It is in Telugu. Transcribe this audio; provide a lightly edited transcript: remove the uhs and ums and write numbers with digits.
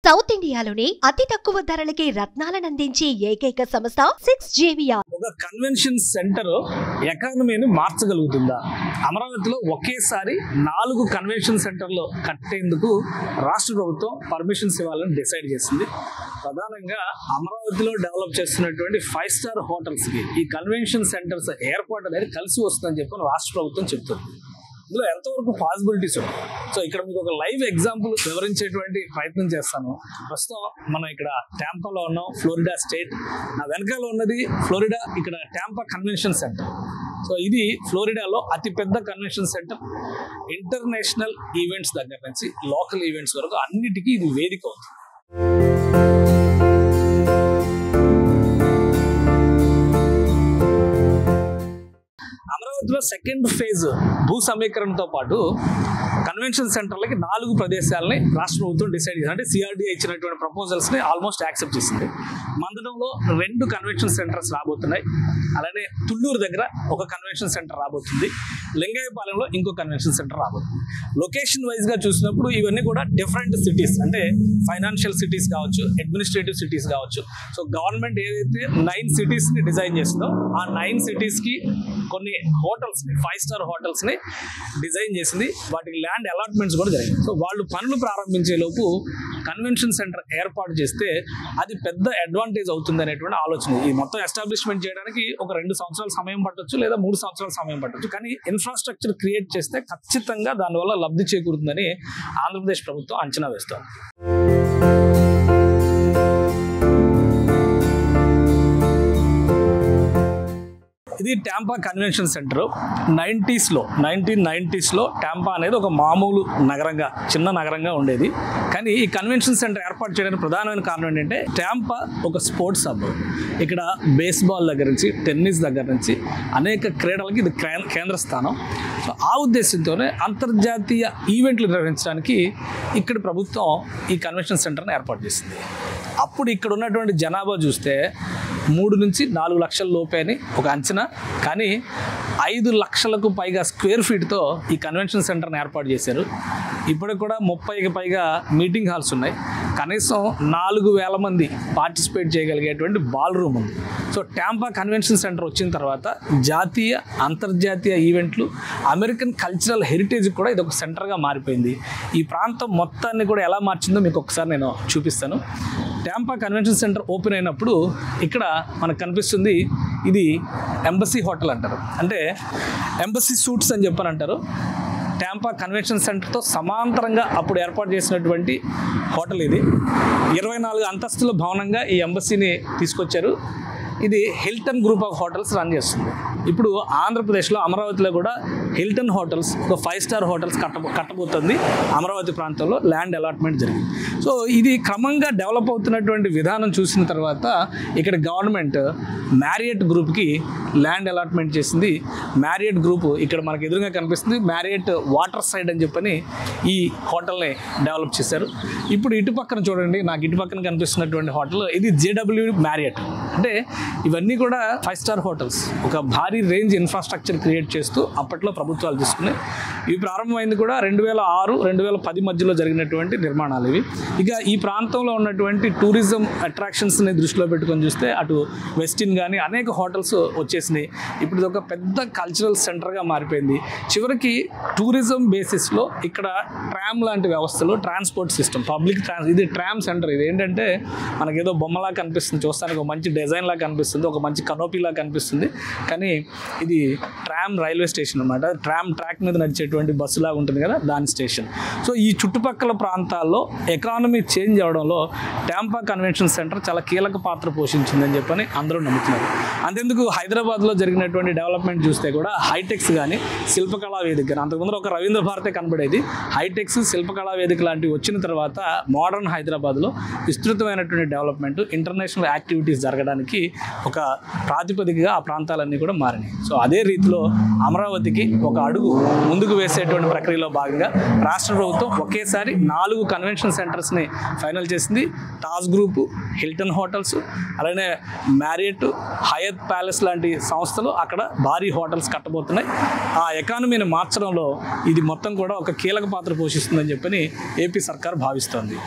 సౌత్ ఇండియాలోనే అతి తక్కువ ధరలకి రత్నాలను అందించే ఏకైక సంస్థ 6JVR. ఒక కన్వెన్షన్ సెంటర్ ఎకానమీని మార్చగలుగుతుందా? అమరావతిలో ఒకేసారి 4 కన్వెన్షన్ సెంటర్లు కట్టేందుకు రాష్ట్ర ప్రభుత్వం పర్మిషన్స్ ఇవ్వాలని డిసైడ్ చేసింది. ప్రధానంగా అమరావతిలో డెవలప్ చేస్తున్నటువంటి 5 స్టార్ హోటల్స్ కి ఈ కన్వెన్షన్ సెంటర్స్ ఏర్పాటు అనేది కలిసి వస్తుందని చెప్పి రాష్ట్ర ప్రభుత్వం చెప్తుంది. ఇందులో ఎంతవరకు పాసిబిలిటీస్ ఉన్నాయి? సో ఇక్కడ మీకు ఒక లైవ్ ఎగ్జాంపుల్ వివరించేటువంటి ప్రయత్నం చేస్తాను. ప్రస్తుతం మనం ఇక్కడ టాంపాలో ఉన్నాం, ఫ్లోరిడా స్టేట్. నా వెనకాల ఉన్నది ఫ్లోరిడా, ఇక్కడ టాంపా కన్వెన్షన్ సెంటర్. సో ఇది ఫ్లోరిడాలో అతిపెద్ద కన్వెన్షన్ సెంటర్. ఇంటర్నేషనల్ ఈవెంట్స్ దగ్గర నుంచి లోకల్ ఈవెంట్స్ వరకు అన్నిటికీ ఇది వేదిక అవుతుంది. అమరావతిలో సెకండ్ ఫేజ్ భూ సమీకరణతో పాటు కన్వెన్షన్ సెంటర్లకి 4 ప్రదేశాలని రాష్ట్ర ప్రభుత్వం డిసైడ్ చేసింది. అంటే సిఆర్డీఏ ఇచ్చినటువంటి ప్రపోజల్స్ ని ఆల్మోస్ట్ యాక్సెప్ట్ చేసింది. మందడంలో 2 కన్వెన్షన్ సెంటర్స్ రాబోతున్నాయి. అలానే తుళ్ళూరు దగ్గర ఒక కన్వెన్షన్ సెంటర్ రాబోతుంది. లింగయ్యపాలెంలో ఇంకో కన్వెన్షన్ సెంటర్ రాబోతుంది. లొకేషన్ వైజ్ గా చూసినప్పుడు ఇవన్నీ కూడా డిఫరెంట్ సిటీస్, అంటే ఫైనాన్షియల్ సిటీస్ కావచ్చు, అడ్మినిస్ట్రేటివ్ సిటీస్ కావచ్చు. సో గవర్నమెంట్ ఏదైతే 9 సిటీస్ ని డిజైన్ చేసిందో ఆ 9 సిటీస్ కి కొన్ని హోటల్స్ ని, 5 స్టార్ హోటల్స్ ని డిజైన్ చేసింది. వాటికి ల్యాండ్ అలాట్మెంట్స్ కూడా జరిగింది. సో వాళ్ళు పనులు ప్రారంభించే లోపు కన్వెన్షన్ సెంటర్ ఏర్పాటు చేస్తే అది పెద్ద అడ్వాంటేజ్ అవుతుంది అనేటువంటి ఆలోచన. ఈ మొత్తం ఎస్టాబ్లిష్మెంట్ చేయడానికి ఒక 2 సంవత్సరాల సమయం పట్టొచ్చు, లేదా 3 సంవత్సరాల సమయం పట్టొచ్చు. కానీ ఇన్ఫ్రాస్ట్రక్చర్ క్రియేట్ చేస్తే ఖచ్చితంగా దానివల్ల లబ్ధి చేకూరుతుందని ఆంధ్రప్రదేశ్ ప్రభుత్వం అంచనా వేస్తోంది. ఇది Tampa convention centre. 1990s Tampa అనేది ఒక మామూలు నగరంగా, చిన్న నగరంగా ఉండేది. కానీ ఈ కన్వెన్షన్ సెంటర్ ఏర్పాటు చేయడానికి ప్రధానమైన కారణం ఏంటంటే టాంపా ఒక స్పోర్ట్స్ హబ్. ఇక్కడ బేస్బాల్ దగ్గర నుంచి, టెన్నిస్ దగ్గర నుంచి అనేక క్రీడలకి ఇది కేంద్ర స్థానం. సో ఆ ఉద్దేశంతోనే అంతర్జాతీయ ఈవెంట్లు నిర్వహించడానికి ఇక్కడ ప్రభుత్వం ఈ కన్వెన్షన్ సెంటర్ని ఏర్పాటు చేసింది. అప్పుడు ఇక్కడ ఉన్నటువంటి జనాభా చూస్తే 3 నుంచి 4 లక్షల లోపే అని ఒక అంచనా. కానీ 5 లక్షలకు పైగా స్క్వేర్ ఫీట్తో ఈ కన్వెన్షన్ సెంటర్ని ఏర్పాటు చేశారు. ఇప్పటికి కూడా 30కి పైగా మీటింగ్ హాల్స్ ఉన్నాయి. కనీసం 4,000 మంది పార్టిసిపేట్ చేయగలిగేటువంటి బాల్ రూమ్ ఉంది. సో టాంపా కన్వెన్షన్ సెంటర్ వచ్చిన తర్వాత జాతీయ, అంతర్జాతీయ ఈవెంట్లు, అమెరికన్ కల్చరల్ హెరిటేజ్ కూడా ఇది ఒక సెంటర్గా మారిపోయింది. ఈ ప్రాంతం మొత్తాన్ని కూడా ఎలా మార్చిందో మీకు ఒకసారి నేను చూపిస్తాను. టాంపా కన్వెన్షన్ సెంటర్ ఓపెన్ అయినప్పుడు ఇక్కడ మనకు కనిపిస్తుంది, ఇది ఎంబసీ హోటల్ అంటారు. అంటే ఎంబసీ సూట్స్ అని చెప్పని అంటారు. టాంపా కన్వెన్షన్ సెంటర్తో సమాంతరంగా అప్పుడు ఏర్పాటు చేసినటువంటి హోటల్ ఇది. 24 అంతస్తుల భవనంగా ఈ ఎంబసీని తీసుకొచ్చారు. ఇది Hilton group of hotels run చేస్తుంది. ఇప్పుడు ఆంధ్రప్రదేశ్లో అమరావతిలో కూడా హిల్టన్ హోటల్స్, ఒక 5 స్టార్ హోటల్స్ కట్టబోతుంది. అమరావతి ప్రాంతంలో ల్యాండ్ అలాట్మెంట్ జరిగింది. సో ఇది క్రమంగా డెవలప్ అవుతున్నటువంటి విధానం చూసిన తర్వాత ఇక్కడ గవర్నమెంట్ మ్యారియట్ గ్రూప్కి ల్యాండ్ అలాట్మెంట్ చేసింది. మ్యారియట్ గ్రూప్ ఇక్కడ మనకు ఎదురుగా కనిపిస్తుంది. మ్యారియట్ వాటర్ సైడ్ అని చెప్పని ఈ హోటల్ని డెవలప్ చేశారు. ఇప్పుడు ఇటు పక్కన చూడండి, నాకు ఇటు పక్కన కనిపిస్తున్నటువంటి హోటల్ ఇది JW మ్యారియట్. అంటే ఇవన్నీ కూడా 5 స్టార్ హోటల్స్. ఒక భారీ రేంజ్ ఇన్ఫ్రాస్ట్రక్చర్ క్రియేట్ చేస్తూ అప్పట్లో ప్రభుత్వాలు తీసుకున్నాయి. ఇవి ప్రారంభమైంది కూడా 2006, 2010 మధ్యలో జరిగినటువంటి నిర్మాణాలు ఇవి. ఇక ఈ ప్రాంతంలో ఉన్నటువంటి టూరిజం అట్రాక్షన్స్ని దృష్టిలో పెట్టుకొని చూస్తే అటు వెస్టిన్ కానీ అనేక హోటల్స్ వచ్చేసినాయి. ఇప్పుడు ఇది ఒక పెద్ద కల్చరల్ సెంటర్గా మారిపోయింది. చివరికి టూరిజం బేసిస్లో ఇక్కడ ట్రామ్ లాంటి వ్యవస్థలు, ట్రాన్స్పోర్ట్ సిస్టమ్, ఇది ట్రామ్ సెంటర్. ఇది ఏంటంటే మనకేదో బొమ్మలా కనిపిస్తుంది, చూస్తానికి ఒక మంచి డిజైన్ లాగా కనిపిస్తుంది, ఒక మంచి కనోపీలా కనిపిస్తుంది. కానీ ఇది ట్రామ్ రైల్వే స్టేషన్ అన్నమాట. ట్రామ్ ట్రాక్ మీద నడిచేటువంటి బస్సు లాగా ఉంటుంది కదా, దాని స్టేషన్. సో ఈ చుట్టుపక్కల ప్రాంతాల్లో ఎకానమీ చేంజ్ అవడంలో టాంపా కన్వెన్షన్ సెంటర్ చాలా కీలక పాత్ర పోషించిందని చెప్పని అందరూ నమ్ముతున్నారు. అంతెందుకు హైదరాబాద్లో జరిగినటువంటి డెవలప్మెంట్ చూస్తే కూడా హైటెక్స్ కానీ, శిల్పకళా వేదిక, అంతకుముందు ఒక రవీంద్ర భారతే కనబడేది. హైటెక్స్, శిల్పకళా వేదిక లాంటివి వచ్చిన తర్వాత మోడర్న్ హైదరాబాద్లో విస్తృతమైనటువంటి డెవలప్మెంట్, ఇంటర్నేషనల్ యాక్టివిటీస్ జరగడానికి ఒక ప్రాతిపదికగా ఆ ప్రాంతాలన్నీ కూడా మారినాయి. సో అదే రీతిలో అమరావతికి ఒక అడుగు ముందుకు వేసేటువంటి ప్రక్రియలో భాగంగా రాష్ట్ర ప్రభుత్వం ఒకేసారి 4 కన్వెన్షన్ సెంటర్స్ని ఫైనల్ చేసింది. తాజ్ గ్రూప్, హిల్టన్ హోటల్స్, అలానే మ్యారియట్, హయత్ ప్యాలెస్ లాంటి సంస్థలు అక్కడ భారీ హోటల్స్ కట్టబోతున్నాయి. ఆ ఎకానమీని మార్చడంలో ఇది మొత్తం కూడా ఒక కీలక పాత్ర పోషిస్తుందని చెప్పని ఏపీ సర్కార్ భావిస్తోంది.